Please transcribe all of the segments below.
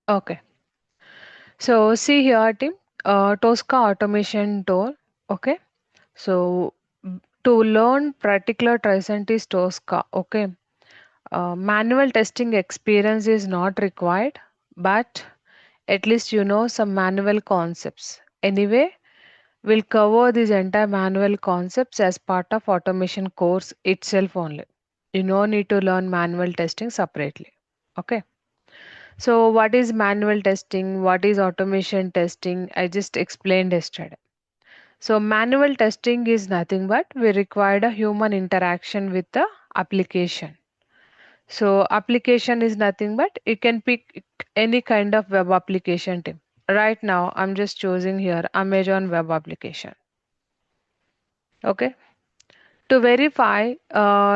Okay. So see here, team. Tosca automation tool. Okay. So to learn particular Tricentis is Tosca. Okay. Manual testing experience is not required, but at least you know some manual concepts. Anyway, we'll cover these entire manual concepts as part of automation course itself only. You no need to learn manual testing separately. Okay. So what is manual testing? What is automation testing? I just explained yesterday. So manual testing is nothing but we required a human interaction with the application. So application is nothing but you can pick any kind of web application team. Right now I'm just choosing here Amazon web application. Okay. To verify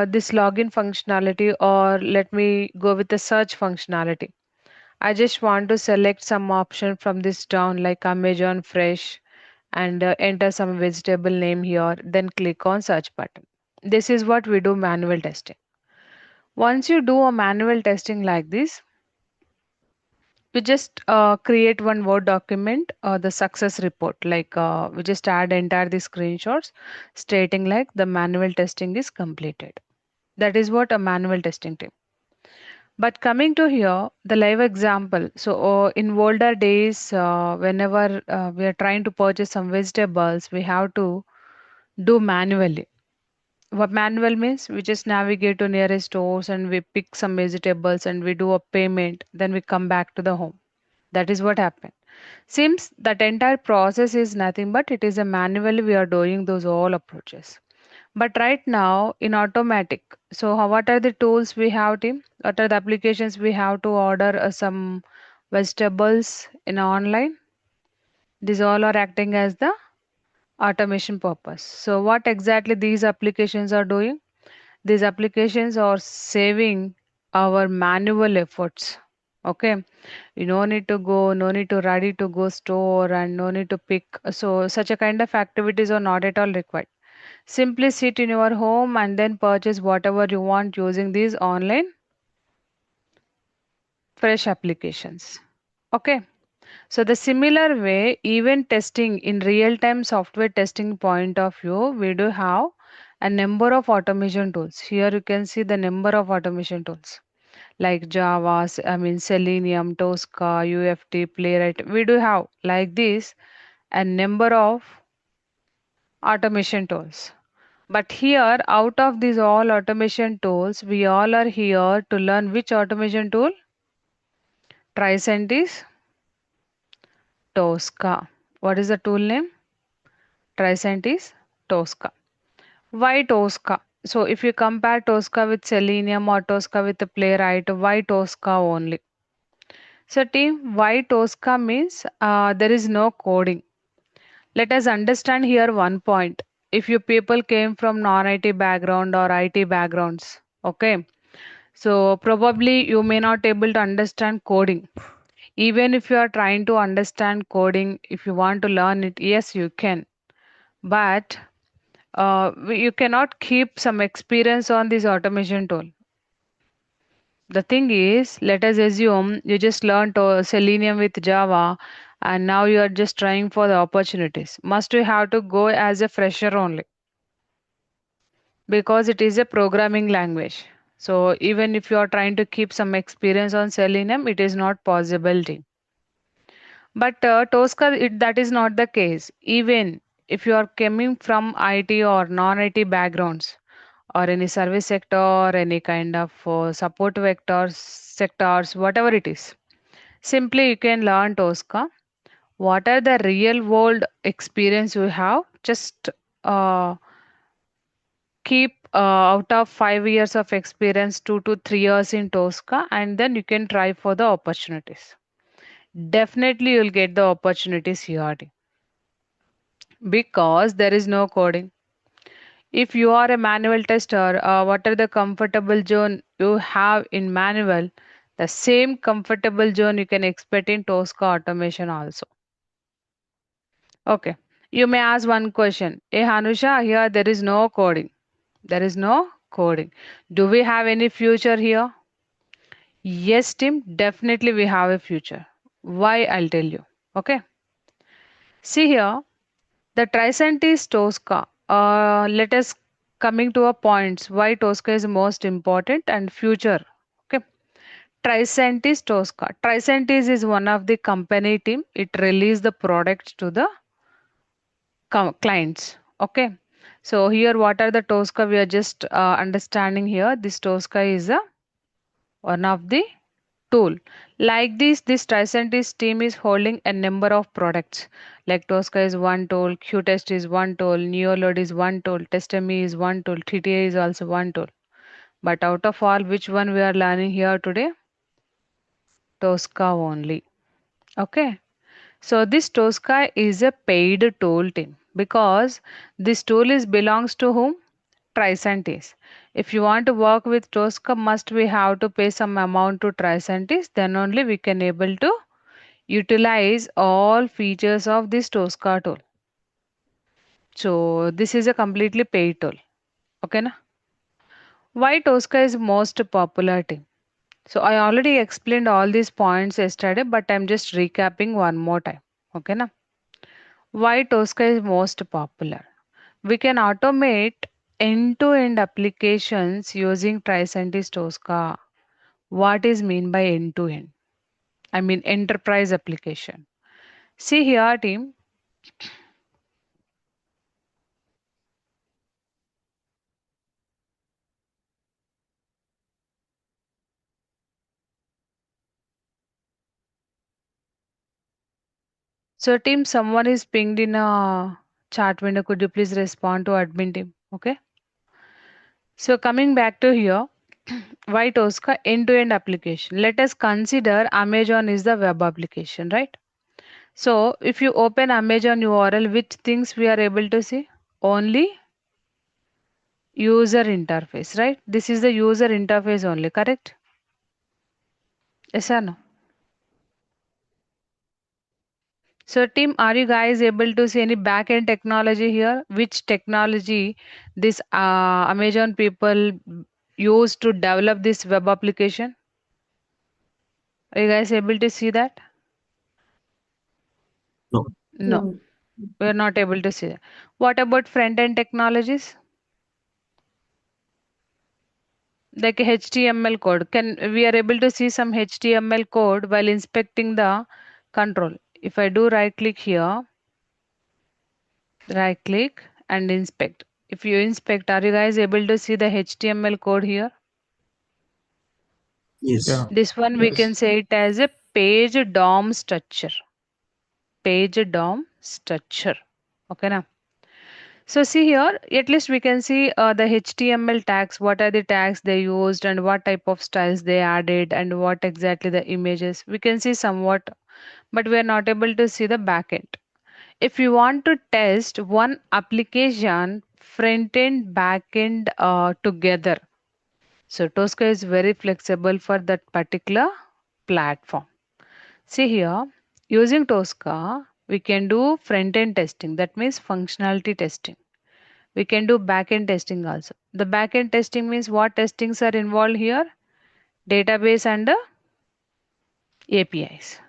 this login functionality, or let me go with the search functionality. I just want to select some option from this down like Amazon Fresh and enter some vegetable name here, then click on search button. This is what we do manual testing. Once you do a manual testing like this, we just create one Word document, the success report. Like we just add entire the screenshots stating like the manual testing is completed. That is what a manual testing team. But coming to here, the live example. So in older days, whenever we are trying to purchase some vegetables, we have to do manually. What manual means? We just navigate to nearest stores and we pick some vegetables and we do a payment. Then we come back to the home. That is what happened. Seems that entire process is nothing but it is a manually we are doing those all approaches. But right now in automatic, so what are the tools we have, team? What are the applications we have to order some vegetables in online? These all are acting as the automation purpose. So what exactly these applications are doing? These applications are saving our manual efforts. Okay, you no need to go, no need to ready to go store, and no need to pick. So such a kind of activities are not at all required. Simply sit in your home and then purchase whatever you want using these online fresh applications. Okay. So the similar way, even testing in real-time software testing point of view, we do have a number of automation tools. Here you can see the number of automation tools like Java, Selenium, Tosca, UFT, Playwright. We do have like this a number of automation tools. But here, out of these all automation tools, we all are here to learn which automation tool? Tricentis Tosca. What is the tool name? Tricentis Tosca. Why Tosca? So if you compare Tosca with Selenium or Tosca with the Playwright, why Tosca only? So team, why Tosca means there is no coding. Let us understand here one point. If you people came from non-IT background or IT backgrounds, okay, so probably you may not able to understand coding. Even if you are trying to understand coding, if you want to learn it, yes, you can. But you cannot keep some experience on this automation tool. The thing is, let us assume you just learned Selenium with Java and now you are just trying for the opportunities. Must you have to go as a fresher only because it is a programming language. So even if you are trying to keep some experience on Selenium, it is not possible. But Tosca, that is not the case. Even if you are coming from IT or non-IT backgrounds or any service sector or any kind of support vectors, sectors, whatever it is, simply you can learn Tosca. What are the real world experience you have? Just uh, keep out of 5 years of experience, 2 to 3 years in Tosca, and then you can try for the opportunities. Definitely, you'll get the opportunities here because there is no coding. If you are a manual tester, what are the comfortable zone you have in manual? The same comfortable zone you can expect in Tosca automation also. Okay. You may ask one question. Hey Hanusha, here there is no coding. There is no coding. Do we have any future here? Yes, Tim, definitely we have a future. Why? I'll tell you. Okay. See here, the Tricentis Tosca. Let us coming to a points why Tosca is most important and future. Okay. Tricentis Tosca. Tricentis is one of the company team. It release the products to the clients. Okay. So here, what are the Tosca? We are just understanding here. This Tosca is a one of the tool. Like this Tricentis team is holding a number of products. Like Tosca is one tool, Qtest is one tool, Neoload is one tool, TestMe is one tool, TTA is also one tool. But out of all, which one we are learning here today? Tosca only. Okay. So this Tosca is a paid tool team because this tool is belongs to whom? Tricentis. If you want to work with Tosca, must we have to pay some amount to Tricentis? Then only we can able to utilize all features of this Tosca tool. So this is a completely paid tool. Okay na? Why Tosca is most popular team? So I already explained all these points yesterday, but I'm just recapping one more time. Okay na? Why Tosca is most popular? We can automate end-to-end applications using Tricentis Tosca. What is mean by end-to-end? I mean enterprise application. See here, team. So, team, someone is pinged in a chat window. Could you please respond to admin team? Okay. So, coming back to here, why Tosca end-to-end application? Let us consider Amazon is the web application, right? So, if you open Amazon URL, which things we are able to see? Only user interface, right? This is the user interface only, correct? Yes or no? So, team, are you guys able to see any back-end technology here? Which technology this Amazon people use to develop this web application? Are you guys able to see that? No. No, we are not able to see that. What about front-end technologies? Like HTML code. Can we are able to see some HTML code while inspecting the control? If I do right click here, right click and inspect. If you inspect, are you guys able to see the HTML code here? Yes. Yeah. This one we can Yes. say it as a page DOM structure. Page DOM structure. Okay now. So see here, at least we can see the HTML tags, what are the tags they used and what type of styles they added and what exactly the images. We can see somewhat, but we are not able to see the backend. If you want to test one application, front end, back end together. So Tosca is very flexible for that particular platform. See here, using Tosca, we can do front end testing. That means functionality testing. We can do back end testing also. The back end testing means what testings are involved here? Database and APIs.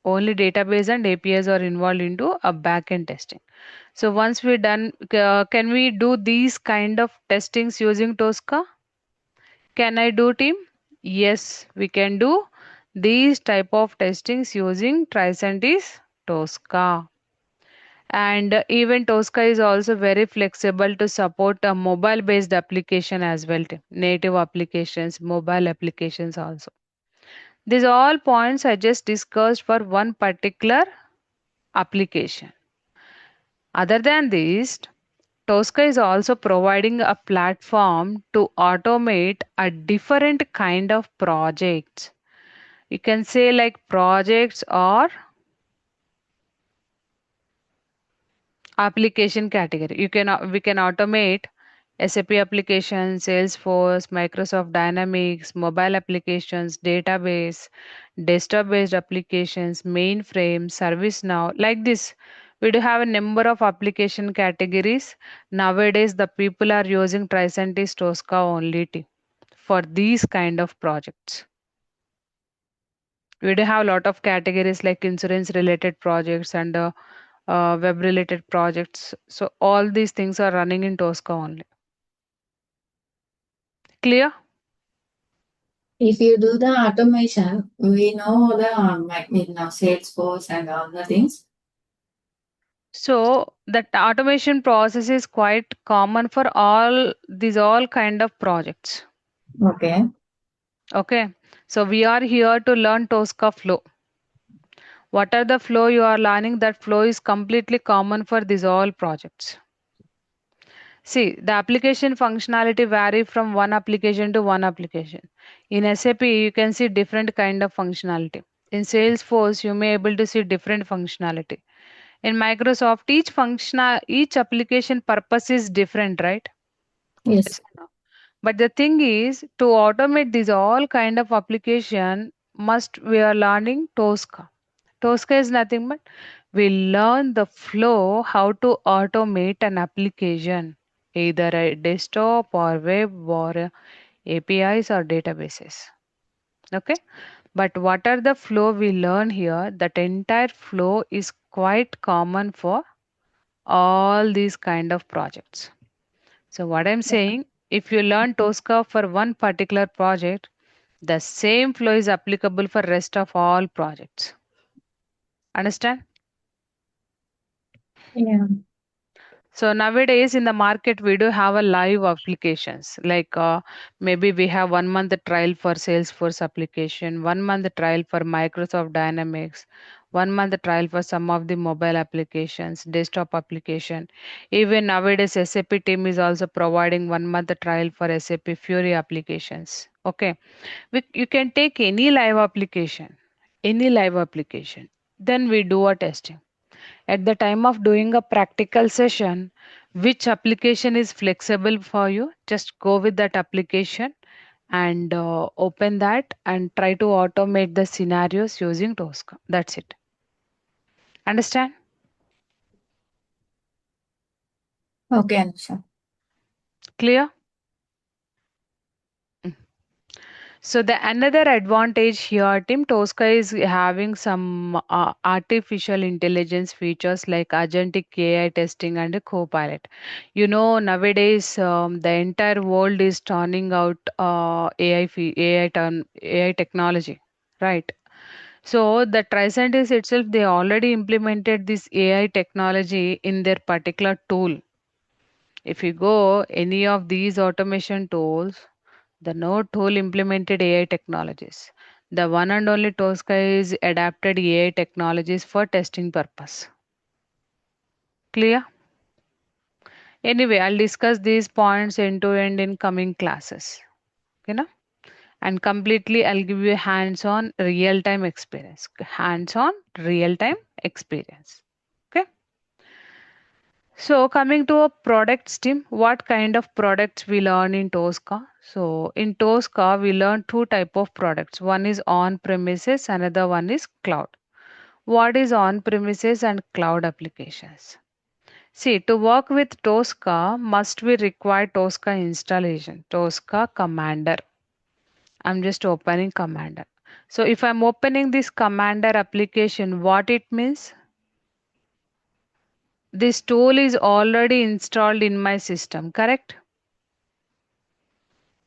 Only database and APIs are involved into a back end testing. So once we're done, can we do these kind of testings using Tosca? Can I do, team? Yes, we can do these type of testings using Tricentis Tosca. And even Tosca is also very flexible to support a mobile based application as well, team. Native applications, mobile applications also. These all points I just discussed for one particular application. Other than this, Tosca is also providing a platform to automate a different kind of projects. You can say like projects or application category. We can automate SAP applications, Salesforce, Microsoft Dynamics, mobile applications, database, desktop based applications, mainframe, ServiceNow, like this. We do have a number of application categories. Nowadays, the people are using Tricentis Tosca only for these kind of projects. We do have a lot of categories like insurance related projects and web related projects. So all these things are running in Tosca only. Clear? If you do the automation, we know the Salesforce and all the things. So that automation process is quite common for all kind of projects. Okay. Okay. So we are here to learn Tosca flow. What are the flow you are learning? That flow is completely common for these all projects. See, the application functionality vary from one application to one application. In SAP, you can see different kind of functionality. In Salesforce, you may able to see different functionality. In Microsoft, each application purpose is different, right? Yes. Yes or no? But the thing is, to automate these all kind of application, must we are learning Tosca. Tosca is nothing but we learn the flow how to automate an application, either a desktop or web or APIs or databases. Okay, but what are the flow we learn here? That entire flow is quite common for all these kind of projects. So what I'm saying, if you learn Tosca for one particular project, the same flow is applicable for rest of all projects. Understand? Yeah. So nowadays in the market we do have a live applications like maybe we have 1 month trial for Salesforce application, 1 month trial for Microsoft Dynamics, 1 month trial for some of the mobile applications, desktop application. Even nowadays SAP team is also providing 1 month trial for SAP Fury applications. Okay, you can take any live application. Then we do a testing at the time of doing a practical session, which application is flexible for you, just go with that application and open that and try to automate the scenarios using Tosca. That's it. Understand? Okay, Anusha. Clear? So the another advantage here, Team Tosca is having some artificial intelligence features like agentic AI testing and a co-pilot. You know, nowadays the entire world is turning out AI technology, right? So the Tricentis itself, they already implemented this AI technology in their particular tool. If you go any of these automation tools, the Node tool implemented AI technologies. The one and only Tosca is adapted AI technologies for testing purpose. Clear? Anyway, I'll discuss these points end to end in coming classes. Okay, na? And completely I'll give you a hands-on real-time experience. Hands-on real-time experience. Okay. So coming to a product team, what kind of products we learn in Tosca? So in Tosca, we learn two type of products. One is on premises, another one is cloud. What is on premises and cloud applications? See, to work with Tosca, must we require Tosca installation, Tosca Commander. I'm just opening Commander. So if I'm opening this Commander application, what it means? This tool is already installed in my system, correct?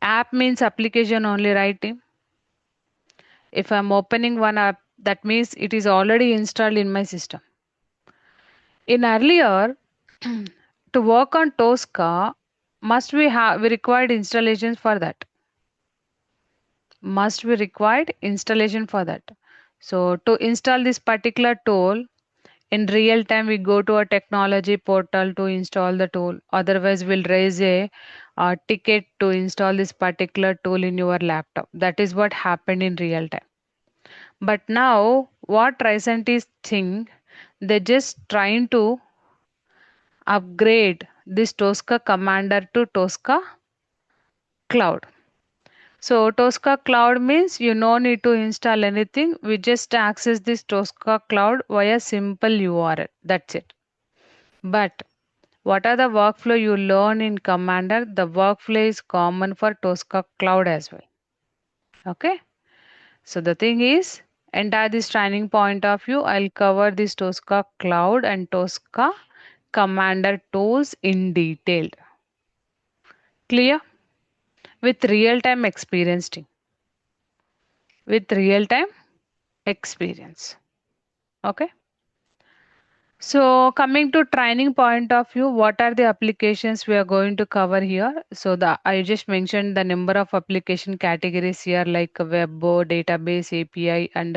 App means application only, right? If I'm opening one app, that means it is already installed in my system. In earlier, to work on Tosca, must we required installations for that? Must be required installation for that. So to install this particular tool, in real time we go to a technology portal to install the tool. Otherwise, we'll raise a ticket to install this particular tool in your laptop. That is what happened in real time. But now, what scientists think, they're just trying to upgrade this Tosca Commander to Tosca Cloud. So Tosca Cloud means you no need to install anything. We just access this Tosca Cloud via simple URL. That's it. But what are the workflow you learn in Commander? The workflow is common for Tosca Cloud as well. Okay. So the thing is, Entire this training point of view, I'll cover this Tosca Cloud and Tosca Commander tools in detail. Clear? With real-time experience team. With real-time experience. Okay. So coming to training point of view, what are the applications we are going to cover here? So the I just mentioned the number of application categories here like web, database, API, and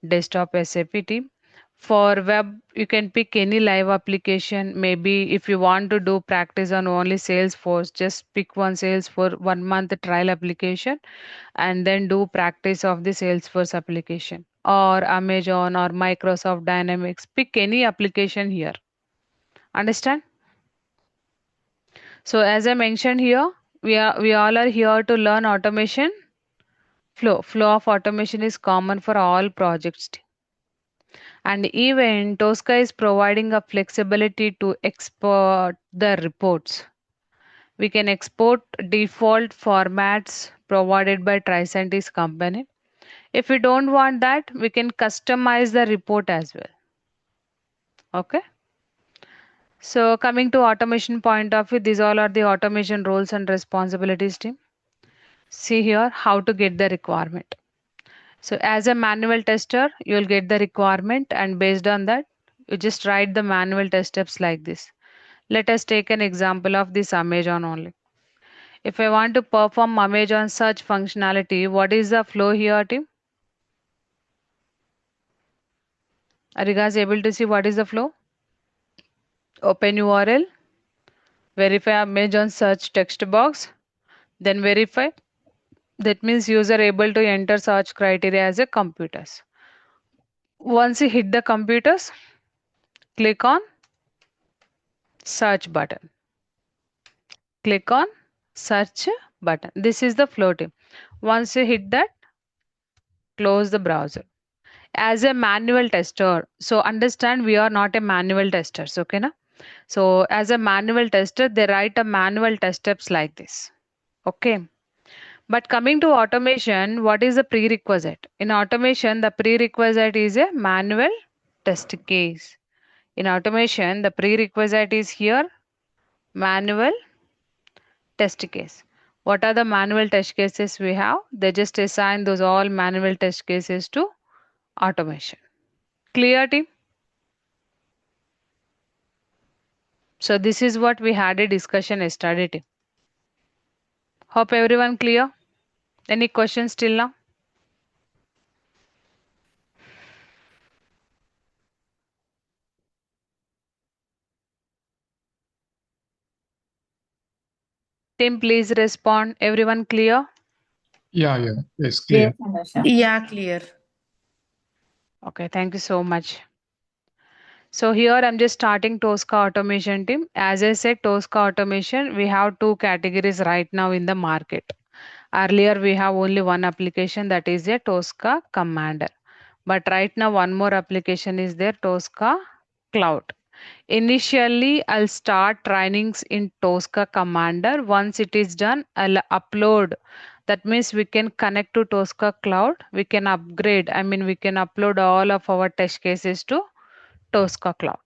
desktop SAP team. For web, you can pick any live application. Maybe if you want to do practice on only Salesforce, just pick one Salesforce 1 month trial application and then do practice of the Salesforce application or Amazon or Microsoft Dynamics. Pick any application here. Understand? So as I mentioned here, we all are here to learn automation flow. Flow of automation is common for all projects. And even Tosca is providing a flexibility to export the reports. We can export default formats provided by Tricentis company. If we don't want that, we can customize the report as well. Okay. So coming to automation point of view, these all are the automation roles and responsibilities team. See here how to get the requirement. So as a manual tester, you'll get the requirement and based on that, you just write the manual test steps like this. Let us take an example of this Amazon only. If I want to perform Amazon search functionality, what is the flow here team? Are you guys able to see what is the flow? Open URL, verify Amazon search text box, then verify. That means user able to enter search criteria as a computers. Once you hit the computers, click on search button. Click on search button. This is the flow team. Once you hit that, close the browser. As a manual tester, so understand we are not a manual testers, okay na? So as a manual tester, they write a manual test steps like this. Okay. But coming to automation, what is the prerequisite? In automation, the prerequisite is a manual test case. In automation, the prerequisite is here manual test case. What are the manual test cases we have? They just assign those all manual test cases to automation. Clear team? So this is what we had a discussion yesterday team. Hope everyone clear. Any questions till now? Team, please respond. Everyone clear? Yeah, it's Yes, clear. Anusha. Yeah, clear. Okay, thank you so much. So here I'm just starting Tosca automation team. As I said, Tosca automation, we have two categories right now in the market. Earlier we have only one application that is a Tosca Commander. But right now one more application is there, Tosca Cloud. Initially, I'll start trainings in Tosca Commander. Once it is done, I'll upload. That means we can connect to Tosca Cloud. We can upgrade. I mean, we can upload all of our test cases to Tosca Cloud.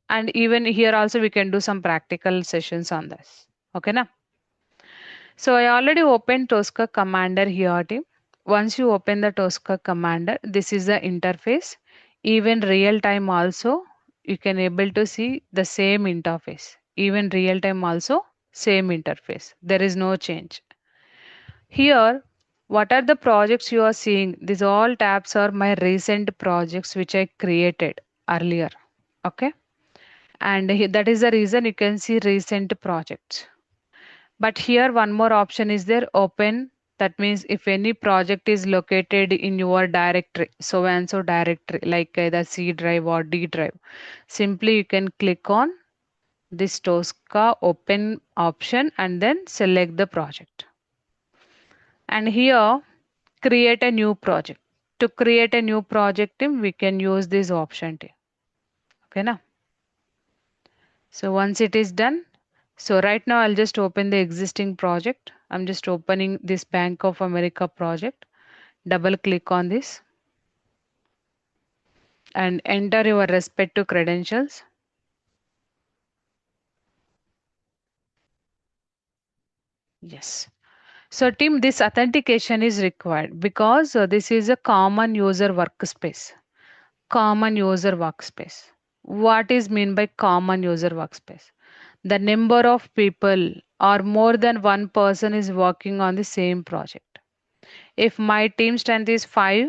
And even here also we can do some practical sessions on this. Okay, na? So I already opened Tosca Commander here, team. Once you open the Tosca Commander, this is the interface. Even real time also, you can able to see the same interface. Even real time also, same interface. There is no change. Here, what are the projects you are seeing? These all tabs are my recent projects which I created earlier. Okay. And that is the reason you can see recent projects. But here one more option is there, open. That means if any project is located in your directory, so and so directory, like either C drive or D drive, simply you can click on this Tosca open option and then select the project. And here create a new project. To create a new project, we can use this option. Okay, na? So once it is done, so right now I'll just open the existing project. I'm just opening this Bank of America project. Double click on this. and enter your respective credentials. Yes. So, team, this authentication is required because this is a common user workspace. Common user workspace. What is mean by common user workspace? The number of people or more than one person is working on the same project. If my team strength is 5,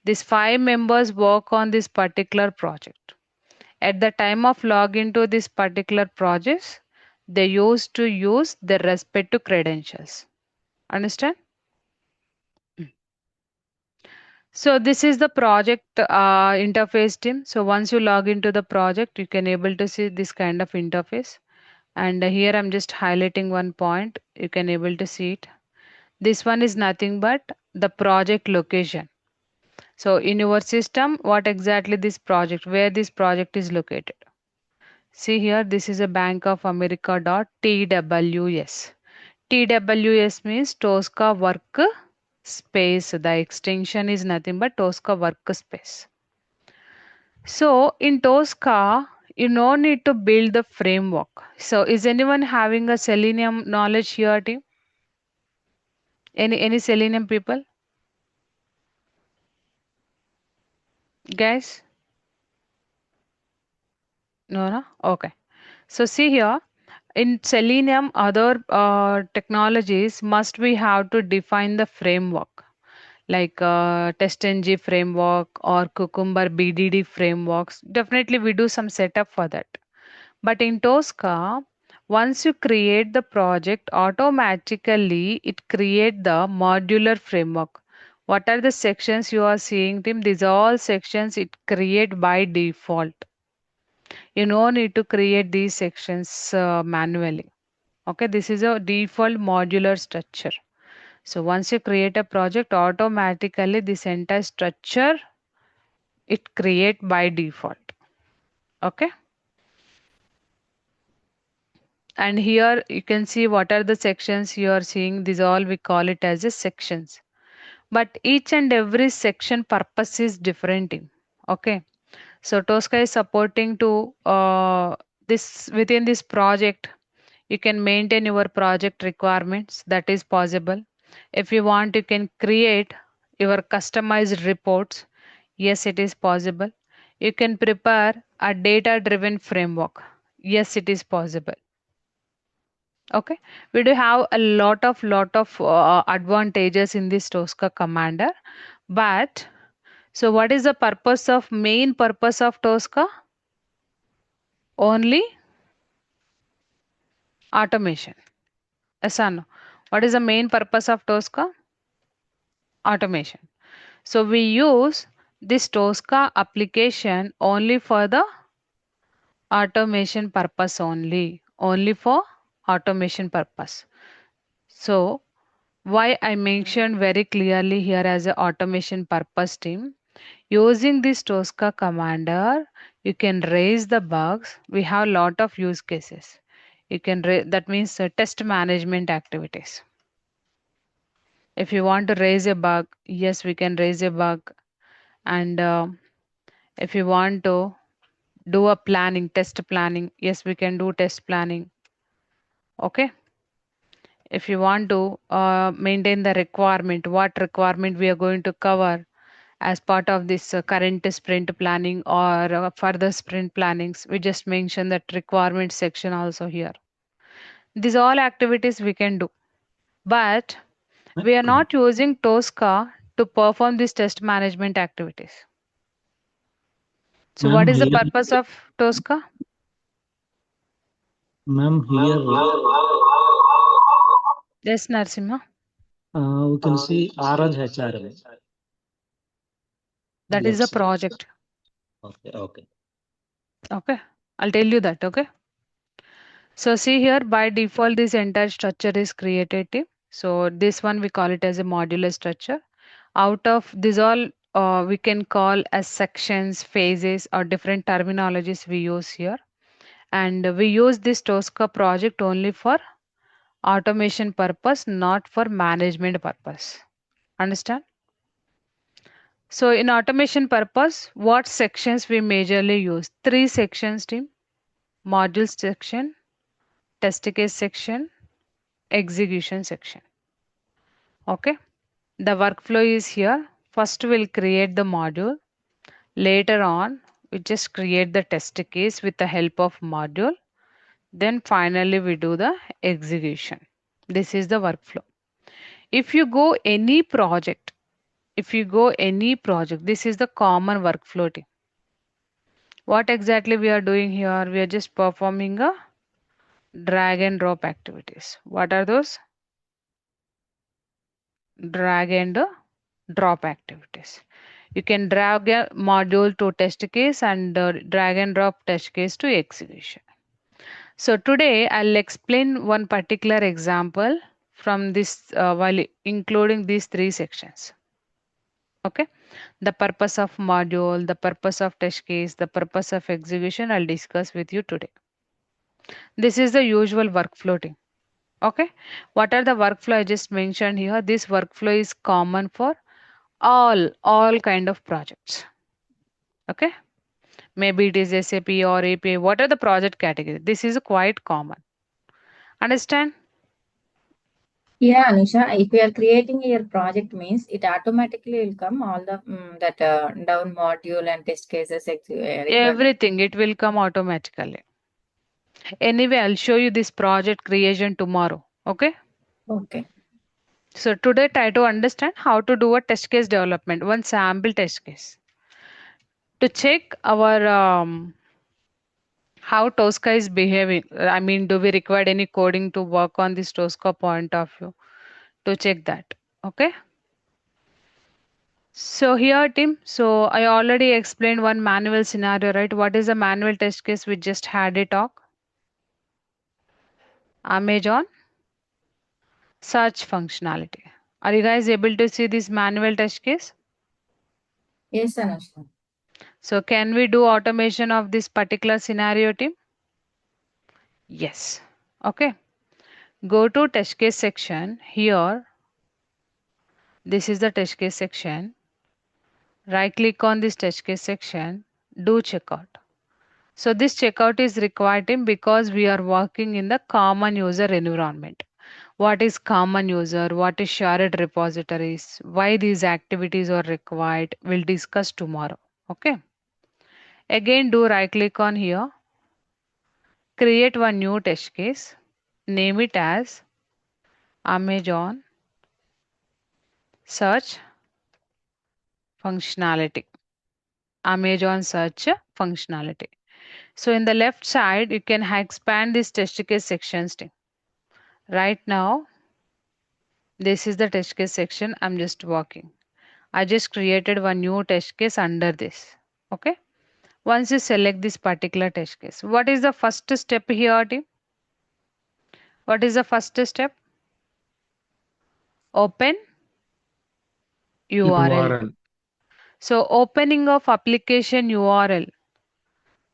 these 5 members work on this particular project. At the time of login to this particular project, they used to use their respective credentials. Understand? So this is the project interface team. So once you log into the project, you can able to see this kind of interface. And here I'm just highlighting one point. You can able to see it. This one is nothing but the project location. So in your system, what exactly this project, where this project is located. See here, this is a Bank of America dot TWS. TWS means Tosca Work Space. The extension is nothing but Tosca Workspace. So in Tosca, you no need to build the framework. So is anyone having a Selenium knowledge here, team? Any Selenium people? Guys? No, no? Okay. So see here, in Selenium, other technologies must we have to define the framework like TestNG framework or Cucumber BDD frameworks. Definitely, we do some setup for that. But in Tosca, once you create the project, automatically it create the modular framework. What are the sections you are seeing, Tim? These are all sections it create by default. You no need to create these sections manually. Okay, this is a default modular structure. So once you create a project, automatically this entire structure it create by default. Okay. And here you can see what are the sections you are seeing. These all we call it as a sections. But each and every section purpose is different. Okay. So Tosca is supporting to this within this project. You can maintain your project requirements. That is possible. If you want, you can create your customized reports. Yes, it is possible. You can prepare a data driven framework. Yes, it is possible. Okay, we do have a lot of advantages in this Tosca commander. But so what is the purpose of main purpose of Tosca? Only automation. Yes or no? What is the main purpose of Tosca? Automation. So we use this Tosca application only for the automation purpose only for automation purpose. So why I mentioned very clearly here as a automation purpose team. Using this Tosca commander, you can raise the bugs. We have a lot of use cases. You can that means test management activities. If you want to raise a bug, yes, we can raise a bug. And if you want to do a planning, test planning, yes, we can do test planning. Okay. If you want to maintain the requirement, what requirement we are going to cover as part of this current sprint planning or further sprint plannings, we just mention that requirement section also here. These all activities we can do, but we are not using Tosca to perform these test management activities. So Ma'am, what is the here, purpose of Tosca? ma'am, here, Yes, Narsimha. we can see orange HRM. That is a Let's see. project. Okay, okay. Okay. I'll tell you that. Okay. So see here by default this entire structure is created. So this one we call it as a modular structure. Out of this all we can call as sections, phases or different terminologies we use here. And we use this Tosca project only for automation purpose, not for management purpose. Understand? So in automation purpose, what sections we majorly use? Three sections team: module section, test case section, execution section. Okay. The workflow is here. First we'll create the module. Later on, we just create the test case with the help of module. Then finally we do the execution. This is the workflow. If you go any project, this is the common workflow team. What exactly we are doing here? We are just performing a drag and drop activities. What are those? Drag and drop activities. You can drag a module to test case and drag and drop test case to execution. So today I'll explain one particular example from this while including these three sections. Okay. The purpose of module, the purpose of test case, the purpose of execution I'll discuss with you today. This is the usual workflow team. Okay. What are the workflow I just mentioned here? This workflow is common for all kind of projects. Okay. Maybe it is SAP or API. What are the project category? This is quite common. Understand? Yeah, Anusha, if you are creating your project means it automatically will come all the that down module and test cases requirement. Everything, it will come automatically. Anyway, I'll show you this project creation tomorrow. Okay. Okay. So today try to understand how to do a test case development, one sample test case. To check our how Tosca is behaving. I mean, do we require any coding to work on this Tosca point of view? To check that. Okay. So here team, so I already explained one manual scenario, right? What is the manual test case? We just had a talk. Amazon search functionality. Are you guys able to see this manual test case? Yes, Anusha. So can we do automation of this particular scenario team? Yes. Okay. Go to test case section. Here, this is the test case section. Right click on this test case section. Do checkout. So this checkout is required team because we are working in the common user environment. What is common user? What is shared repositories? Why these activities are required? We'll discuss tomorrow. Okay. Again, do right click on here. Create one new test case. Name it as Amazon search functionality. Amazon search functionality. So in the left side, you can expand this test case sections. Right now, this is the test case section. I'm just working. I just created one new test case under this. Okay. Once you select this particular test case, what is the first step here, team? What is the first step? Open URL. URL. So opening of application URL.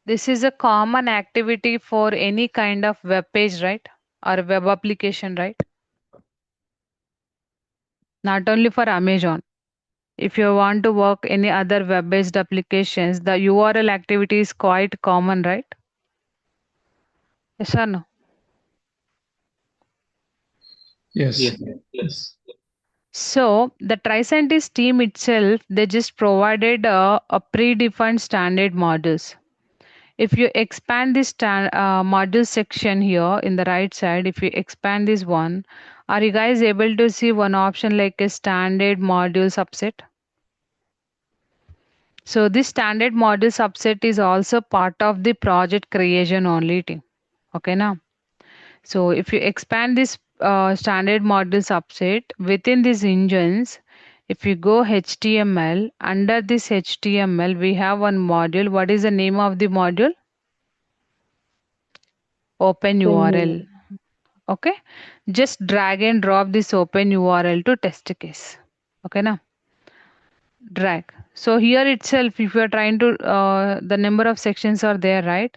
This is a common activity for any kind of web page, right? Or web application, right? Not only for Amazon. If you want to work any other web-based applications, the URL activity is quite common, right? Yes or no? Yes. Yes. So the TriScientist team itself, they just provided a predefined standard modules. If you expand this module section here in the right side, if you expand this one, are you guys able to see one option like a standard module subset? So this standard module subset is also part of the project creation only team. Okay now. So if you expand this standard module subset within these engines, if you go HTML, under this HTML, we have one module. What is the name of the module? Open URL. Okay. Just drag and drop this open URL to test case. Okay now. Drag. So here itself, if you are trying to, the number of sections are there, right?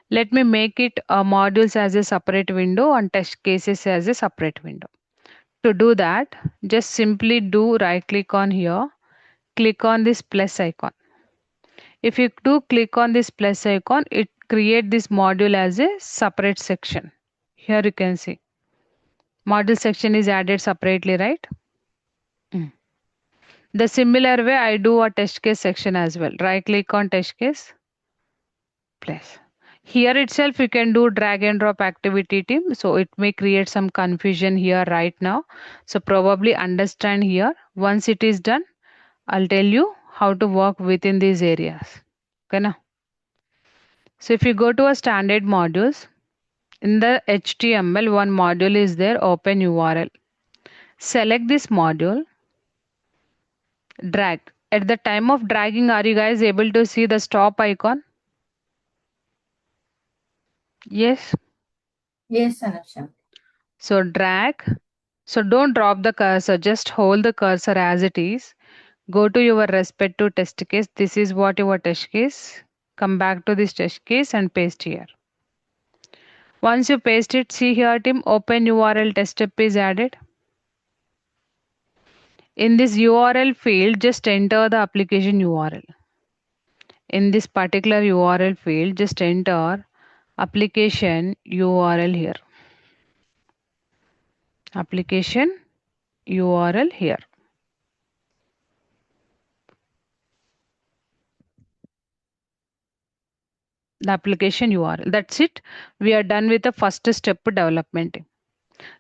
Let me make it modules as a separate window and test cases as a separate window. To do that, just simply do right click on here, click on this plus icon. If you do click on this plus icon, it create this module as a separate section. Here you can see module section is added separately, right? Mm. The similar way I do a test case section as well. Right click on test case, place. Here itself you can do drag and drop activity team. So it may create some confusion here right now. So probably understand here. Once it is done, I'll tell you how to work within these areas. Okay now. So if you go to a standard modules, in the HTML one module is there, open URL. Select this module, drag. At the time of dragging, are you guys able to see the stop icon? Yes. Yes, Anusha. So drag. So don't drop the cursor, just hold the cursor as it is. Go to your respective test case. This is what your test case. Come back to this test case and paste here. Once you paste it, see here team, open URL test step is added. In this URL field, just enter the application URL. In this particular URL field, just enter application URL here. Application URL here. The application URL. That's it. We are done with the first step development.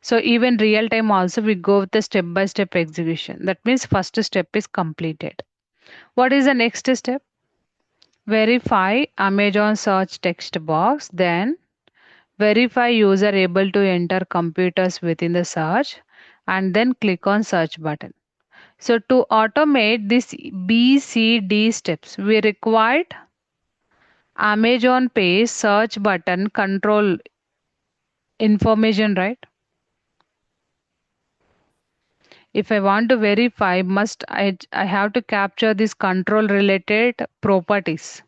So even real time also we go with the step by step execution. That means first step is completed. What is the next step? Verify Amazon search text box. Then verify user able to enter computers within the search and then click on search button. So to automate this B, C, D steps, we required Amazon page search button control information, right? If I want to verify, I have to capture this control related properties.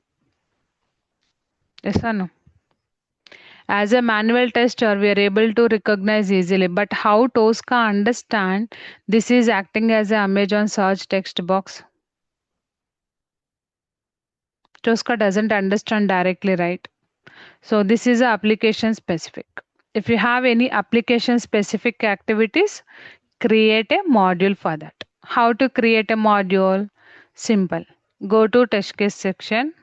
Yes or no? As a manual tester, we are able to recognize easily. But how Tosca understand this is acting as a Amazon search text box? Tosca doesn't understand directly, right? So this is a application specific. If you have any application specific activities, create a module for that. How to create a module? Simple. Go to test case section,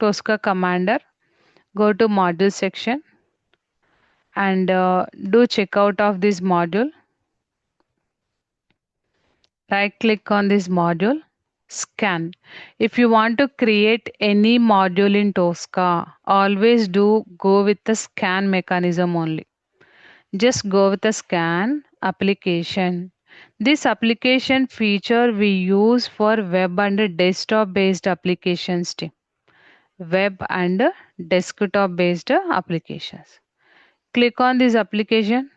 Tosca commander, go to module section and do checkout of this module. Right click on this module, scan. If you want to create any module in Tosca, always do go with the scan mechanism only. Just go with the scan application. This application feature we use for web and desktop based applications team. Web and desktop based applications. Click on this application.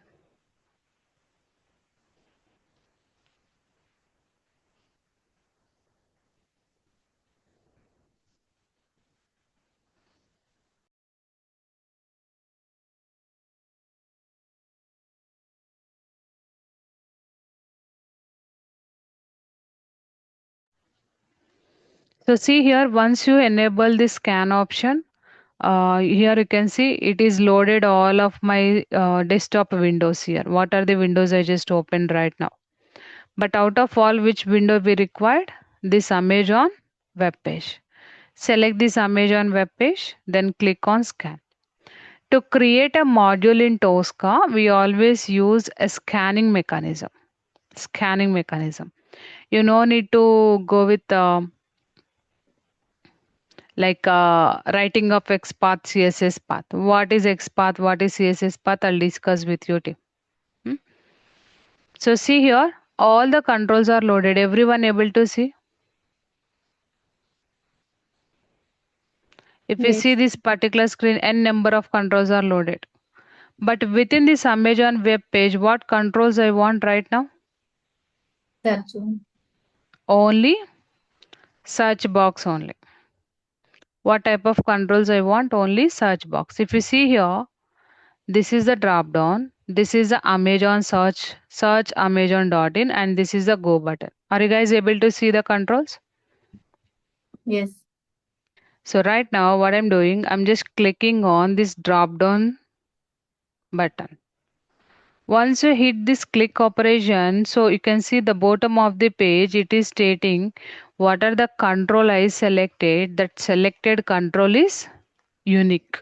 So see here, once you enable the scan option, here you can see it is loaded all of my desktop windows here. What are the windows I just opened right now? But out of all, which window we required? This Amazon web page. Select this Amazon web page, then click on scan. To create a module in Tosca, we always use a scanning mechanism. Scanning mechanism. You no need to go with writing of XPath, CSS path. What is XPath? What is CSS path? I'll discuss with you team. Hmm? So see here, all the controls are loaded. Everyone able to see? If you Yes, see this particular screen, n number of controls are loaded. But within this Amazon web page, what controls I want right now? that's all. Only search box only. What type of controls I want? Only search box. If you see here, this is the drop down. This is the Amazon search Amazon.in, and this is the go button. Are you guys able to see the controls? Yes. So right now what I'm doing, I'm just clicking on this drop down button. Once you hit this click operation, so you can see the bottom of the page, it is stating what are the control I selected. That selected control is unique.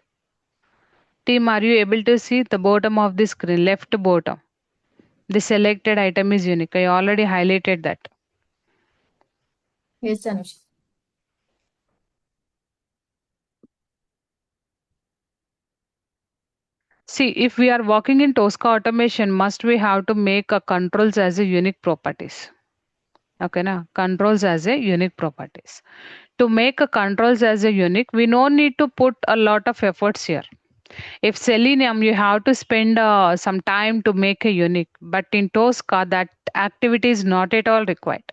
Team, are you able to see the bottom of the screen, left bottom? The selected item is unique. I already highlighted that. Yes, Anusha. See, if we are working in Tosca automation, must we have to make a controls as a unique properties. Okay, na? Controls as a unique properties. To make a controls as a unique, we no need to put a lot of efforts here. If Selenium, you have to spend some time to make a unique, but in Tosca, that activity is not at all required.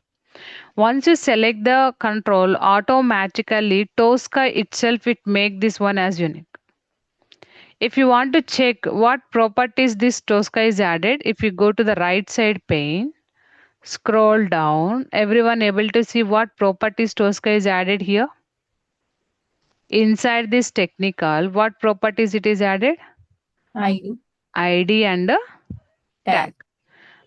Once you select the control, automatically Tosca itself it make this one as unique. If you want to check what properties this Tosca is added, if you go to the right side pane, scroll down, everyone able to see what properties Tosca is added here? Inside this technical, what properties it is added? ID. ID and a tag. Tag.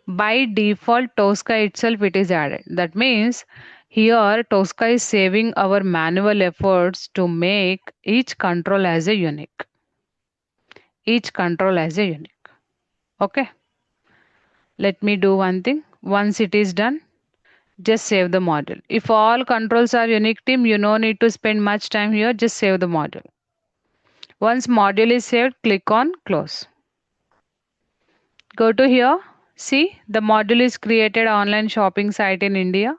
By default, Tosca itself it is added. That means here Tosca is saving our manual efforts to make each control as a unique. Each control as a unique. Okay. Let me do one thing. Once it is done, just save the module. If all controls are unique team, you no need to spend much time here. Just save the module. Once module is saved, click on close. Go to here. See, the module is created online shopping site in India.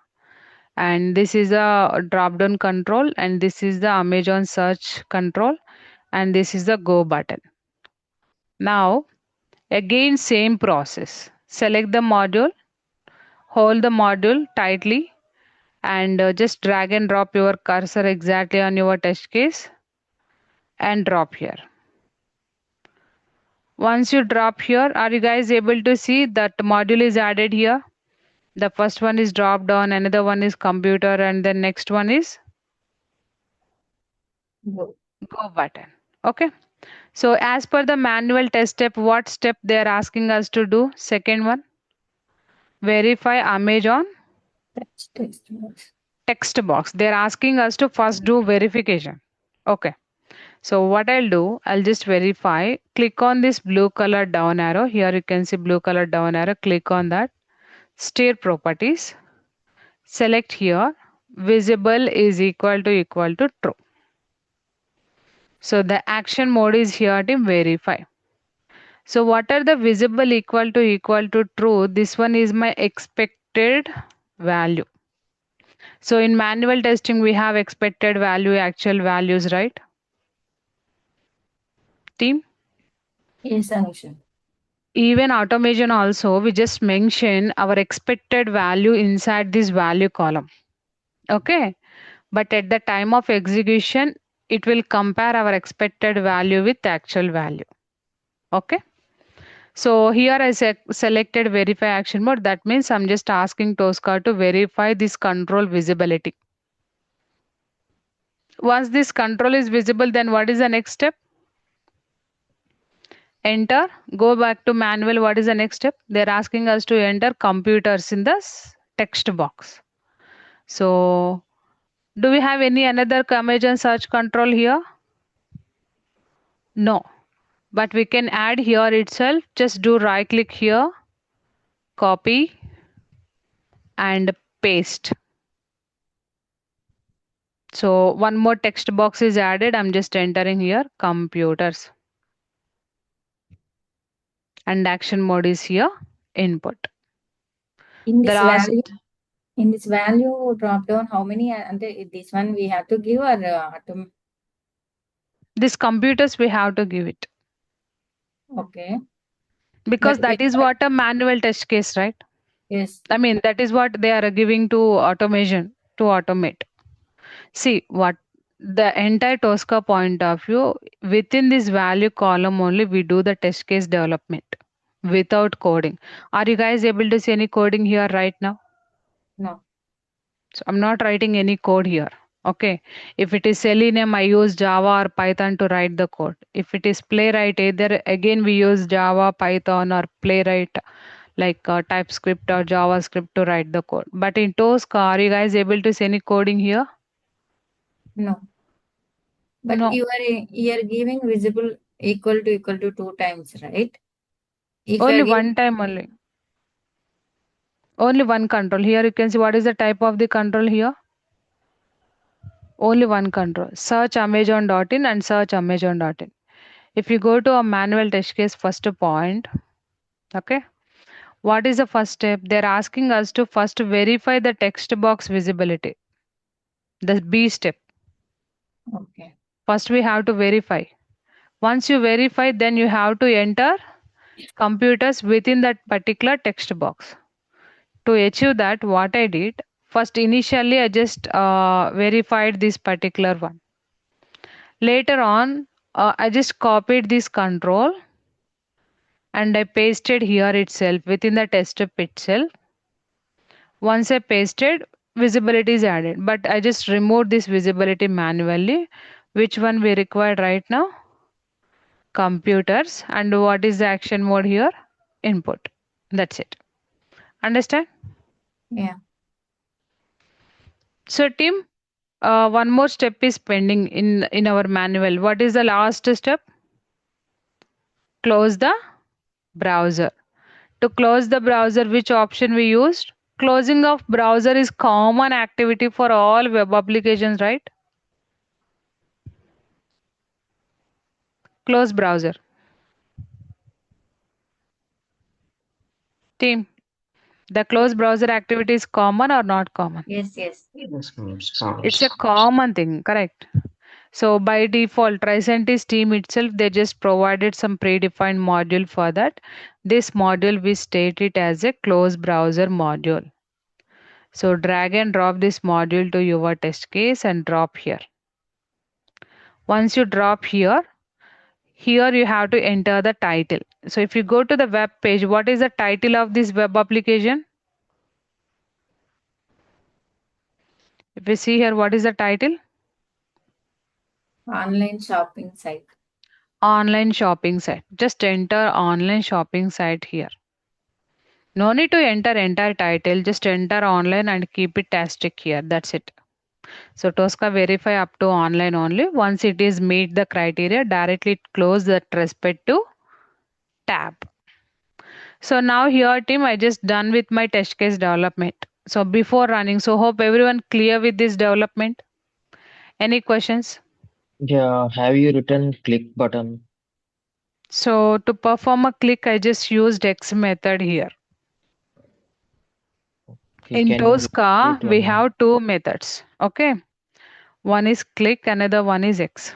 And this is a drop down control, and this is the Amazon search control, and this is the go button. Now, again, same process. Select the module, hold the module tightly, and just drag and drop your cursor exactly on your test case and drop here. Once you drop here, are you guys able to see that module is added here? The first one is drop down, another one is computer, and the next one is Go. go button. Okay. So as per the manual test step, what step they are asking us to do? Second one, verify Amazon Text box. text box. They're asking us to first do verification. Okay. So what I'll do, I'll just verify. Click on this blue color down arrow. Here you can see blue color down arrow. Click on that. Steer properties. Select here. Visible is equal to true. So the action mode is here to verify. So what are the visible equal to true? This one is my expected value. So in manual testing, we have expected value, actual values, right? Team? Yes, Anusha. Even automation also, we just mention our expected value inside this value column. Okay. But at the time of execution, it will compare our expected value with actual value. Okay. So here I selected verify action mode. That means I'm just asking Tosca to verify this control visibility. Once this control is visible, then what is the next step? Enter, go back to manual. What is the next step? They're asking us to enter computers in the text box. So do we have any another Amazon search control here? No, but we can add here itself. Just do right click here, copy and paste. So one more text box is added. I'm just entering here computers. And action mode is here input. In The this last value, in this value drop down, how many? And this one we have to give or this computers we have to give it okay. because But that is what a manual test case, right? yes. I mean that is what they are giving to automation to automate. See what the entire Tosca point of view within this value column only we do the test case development without coding. Are you guys able to see any coding here right now? No. So I'm not writing any code here. Okay. If it is Selenium, I use Java or Python to write the code. If it is Playwright, either again we use Java, Python, or Playwright like TypeScript or JavaScript to write the code. But in Tosca, are you guys able to see any coding here? No. But No. you are giving visible equal to 2 times, right? If you are Only giving one time only. Only one control. Here you can see what is the type of the control here. Only one control. Search Amazon.in and search Amazon.in. If you go to a manual test case first point, okay, what is the first step? They're asking us to first verify the text box visibility. The B step. okay. First we have to verify. Once you verify, then you have to enter computers within that particular text box. To achieve that, what I did, first initially I just verified this particular one. Later on, I just copied this control and I pasted here itself within the test step itself. Once I pasted, visibility is added, but I just removed this visibility manually. Which one we require right now? Computers. And what is the action mode here? Input. That's it. Understand? Yeah. So team, one more step is pending in our manual. What is the last step? Close the browser. To close the browser, which option we used? Closing of browser is common activity for all web applications, right? Close browser. Team, the close browser activity is common or not common? Yes, yes. Yes, ma'am. It's a common thing, correct? So by default, Tricentis team itself, they just provided some predefined module for that. This module we state it as a close browser module. So drag and drop this module to your test case and drop here. Once you drop here, here you have to enter the title. So if you go to the web page, what is the title of this web application? If you see here, what is the title? Online shopping site. Online shopping site. Just enter online shopping site here. No need to enter entire title, just enter online and keep it asterisk here. That's it. So Tosca verify up to online only. Once it is meet the criteria, directly close that respect to tab. So now here team, I just done with my test case development. So before running, so hope everyone clear with this development. Any questions? Yeah, have you written click button? So to perform a click, I just used X method here. Okay, In can you Tosca, repeat we one? have two methods. Okay. One is click, another one is X.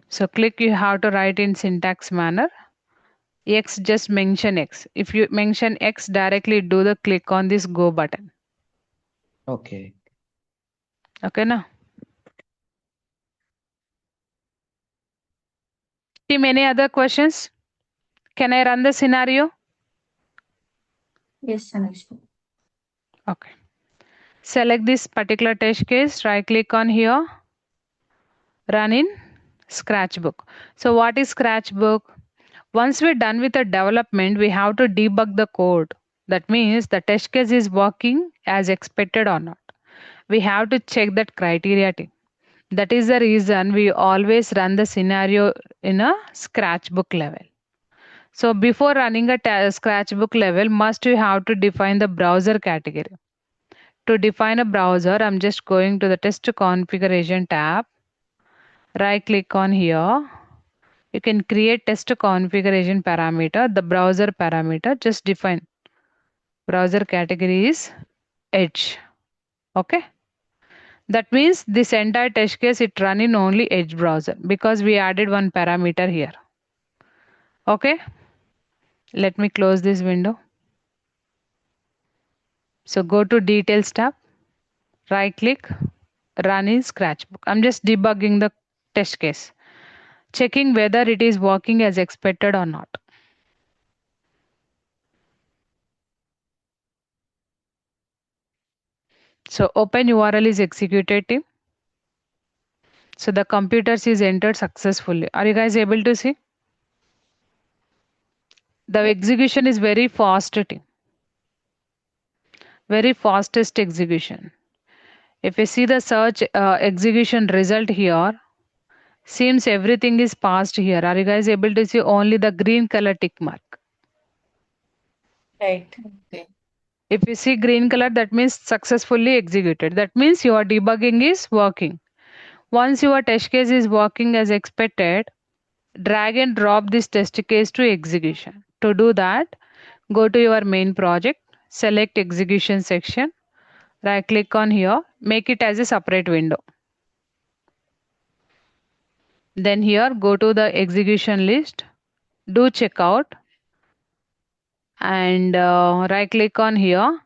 So click you have to write in syntax manner. X just mention X. If you mention X directly do the click on this go button. Okay. Okay now. Team, any other questions? Can I run the scenario? Yes, Anushka. Okay. Select this particular test case, right click on here, run in Scratchbook. So what is Scratchbook? Once we're done with the development, we have to debug the code. That means the test case is working as expected or not. We have to check that criteria team. That is the reason we always run the scenario in a Scratchbook level. So before running a Scratchbook level, must you have to define the browser category. To define a browser, I'm just going to the test configuration tab. Right click on here. You can create test configuration parameter, the browser parameter, just define. Browser category is Edge. Okay. That means this entire test case it run in only Edge browser because we added one parameter here. Okay. Let me close this window. So go to details tab, right click, run in Scratchbook. I'm just debugging the test case, checking whether it is working as expected or not. So open URL is executed team. So the computers is entered successfully. Are you guys able to see? The Yes. execution is very fast team. Very fastest execution. If you see the search execution result here, seems everything is passed here. Are you guys able to see only the green color tick mark? Right. Okay. If you see green color, that means successfully executed. That means your debugging is working. Once your test case is working as expected, drag and drop this test case to execution. To do that, go to your main project, select execution section, right click on here, make it as a separate window. Then here go to the execution list, do checkout, and right click on here,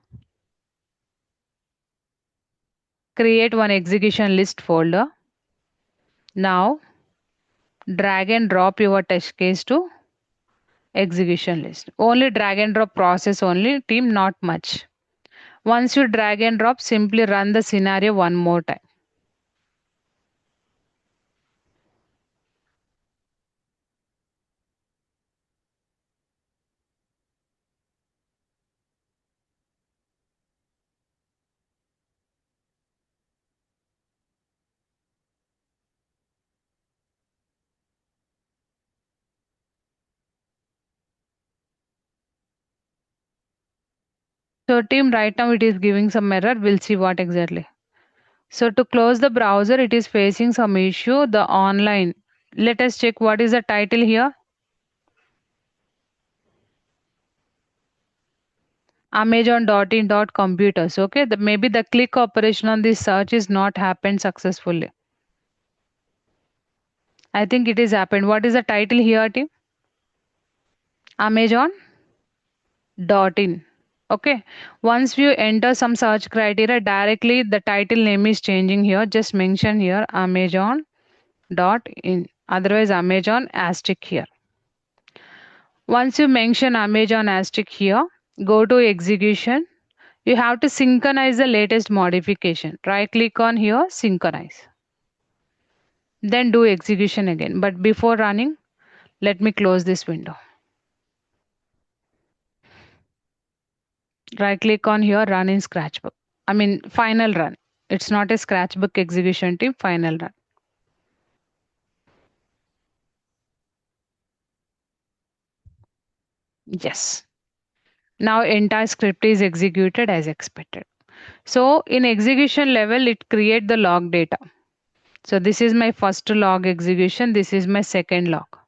create one execution list folder. Now drag and drop your test case to execution list. Only drag and drop process only team, not much. Once you drag and drop, simply run the scenario one more time. So team, right now it is giving some error. We'll see what exactly. So to close the browser, it is facing some issue. The online. Let us check what is the title here. Amazon.in.computers. Okay, maybe the click operation on this search is not happened successfully. I think it is happened. What is the title here, team? Amazon.in. Okay, once you enter some search criteria, directly the title name is changing here. Just mention here Amazon.in. Otherwise, Amazon asterisk here. Once you mention Amazon asterisk here, go to execution. You have to synchronize the latest modification. Right click on here, synchronize. Then do execution again. But before running, let me close this window. Right click on here, run in Scratchbook. I mean, final run. It's not a Scratchbook execution team, final run. Yes. Now entire script is executed as expected. So in execution level, it create the log data. So this is my first log execution. This is my second log.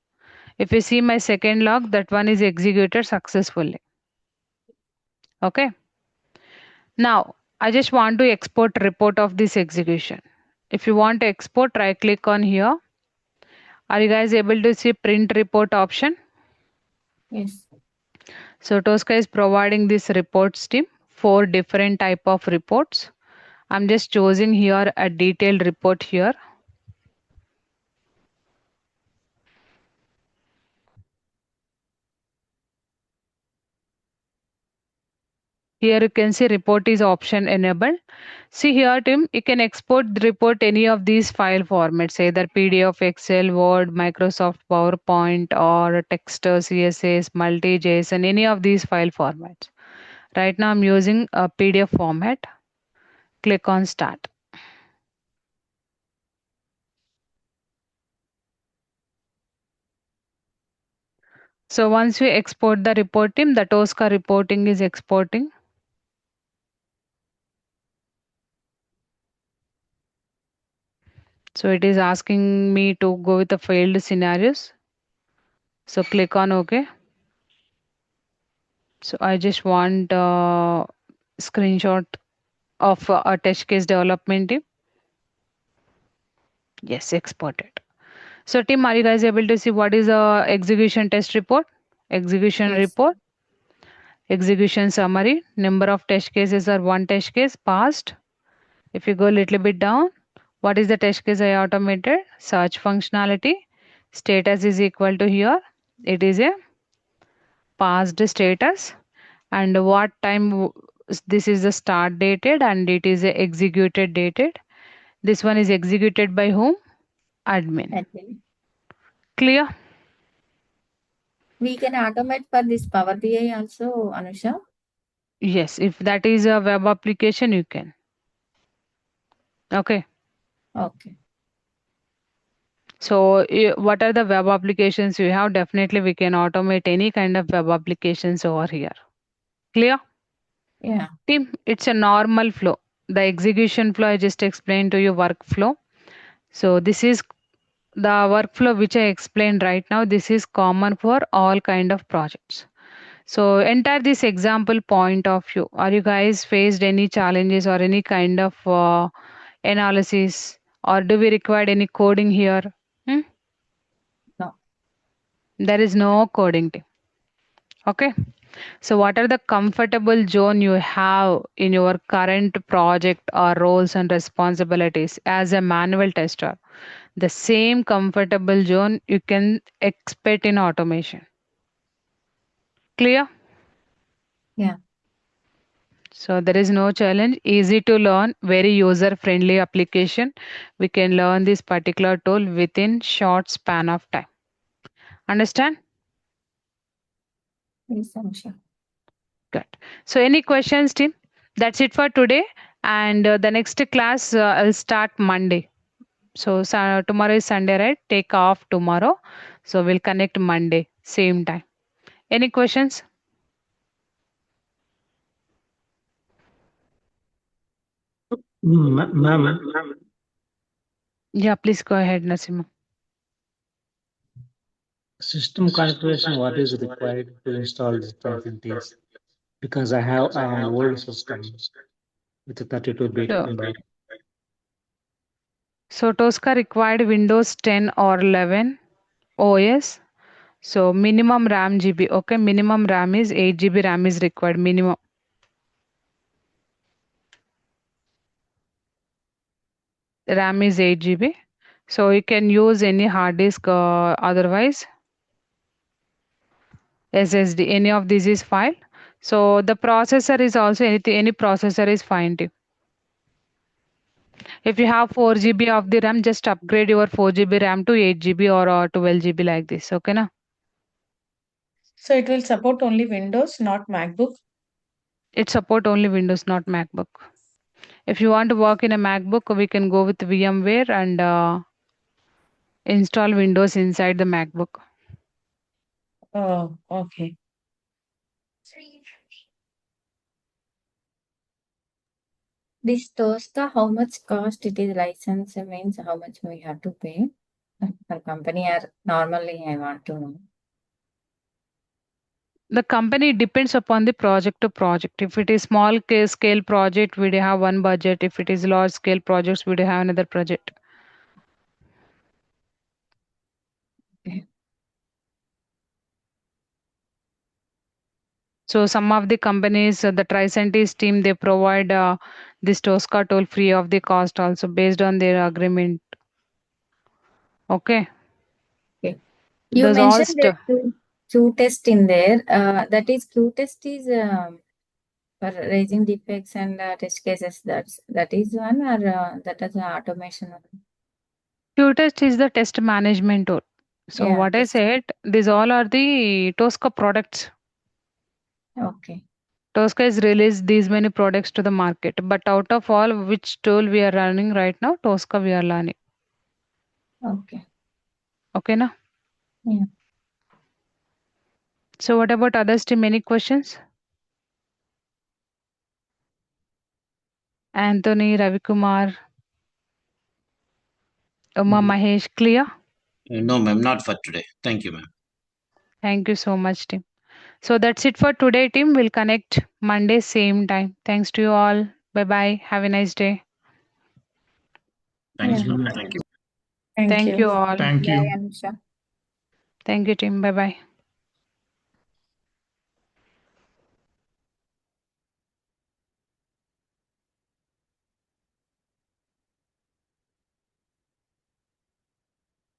If you see my second log, that one is executed successfully. Okay. Now I just want to export report of this execution. If you want to export, right click on here. Are you guys able to see print report option? Yes. So Tosca is providing this reports team, 4 different type of reports. I'm just choosing here a detailed report here. Here you can see report is option enabled. See here team, you can export the report any of these file formats, either PDF, Excel, Word, Microsoft PowerPoint, or text, CSS, multi-JSON, any of these file formats. Right now I'm using a PDF format. Click on start. So once we export the report team, the Tosca reporting is exporting. So it is asking me to go with the failed scenarios. So click on OK. So I just want a screenshot of a test case development team. Yes, export it. So team, are you guys able to see what is the execution test report? Execution Yes. report, execution summary, number of test cases are one test case passed. If you go a little bit down, what is the test case I automated? Search functionality. Status is equal to here. It is a passed status. And what time this is the start dated and it is a executed dated. This one is executed by whom? Admin. Actually, Clear? we can automate for this Power BI also, Anusha. Yes, if that is a web application, you can. Okay. Okay. So, what are the web applications you have? Definitely, we can automate any kind of web applications over here. Clear? Yeah. Team, it's a normal flow. The execution flow I just explained to you, workflow. So, this is the workflow which I explained right now. This is common for all kind of projects. So, enter this example point of view. Are you guys faced any challenges or any kind of analysis, or do we require any coding here? Hmm? No. There is no coding team. Okay. So, what are the comfortable zone you have in your current project or roles and responsibilities as a manual tester? The same comfortable zone you can expect in automation. Clear? Yeah. So there is no challenge. Easy to learn, very user friendly application. We can learn this particular tool within short span of time. Understand? Yes, Anusha. Good. So any questions, team? That's it for today. And the next class I'll start Monday. So tomorrow is Sunday, right? Take off tomorrow. So we'll connect Monday, same time. Any questions? Ma'am, Yeah, please go ahead, Nasima. system configuration, what is required to install these facilities? Because I have an old system with a 32-bit So, number. so Tosca required Windows 10 or 11 OS. So minimum RAM GB. Okay, minimum RAM is 8 GB RAM is required. Minimum RAM is 8 GB. So you can use any hard disk. Otherwise, SSD. Any of these is fine. So the processor is also anything. Any processor is fine too. If you have 4 GB of the RAM, just upgrade your 4 GB RAM to 8 GB or 12 GB like this. Okay, na? So it will support only Windows, not MacBook. It support only Windows, not MacBook. If you want to work in a MacBook, we can go with VMware and install Windows inside the MacBook. Oh, okay. This Tosca, how much cost it is license means how much we have to pay for company or normally I want to know. The company depends upon the project to project. If it is scale project, we have one budget. If it is large scale projects, we have another project. Okay. So some of the companies, the Tricentis team, they provide this Tosca tool free of the cost also based on their agreement. Okay. Okay. You Those all mentioned that Q test in there. That is Q test is for raising defects and test cases. That is one or that is automation. Qtest is the test management tool. So Yeah. what I said, these all are the Tosca products. Okay. Tosca has released these many products to the market, but out of all, which tool we are running right now, Tosca we are learning. Okay. Okay, na? Yeah. So what about others team? Any questions? Anthony, Ravikumar, Uma Mahesh, clear? No, ma'am, not for today. Thank you, ma'am. Thank you so much, team. So that's it for today, team. We'll connect Monday, same time. Thanks to you all. Bye bye. Have a nice day. Thanks, Yeah. ma'am. Thank you. Thank Thank you. you all. Thank Bye, you. Anusha. Thank you, team. Bye bye.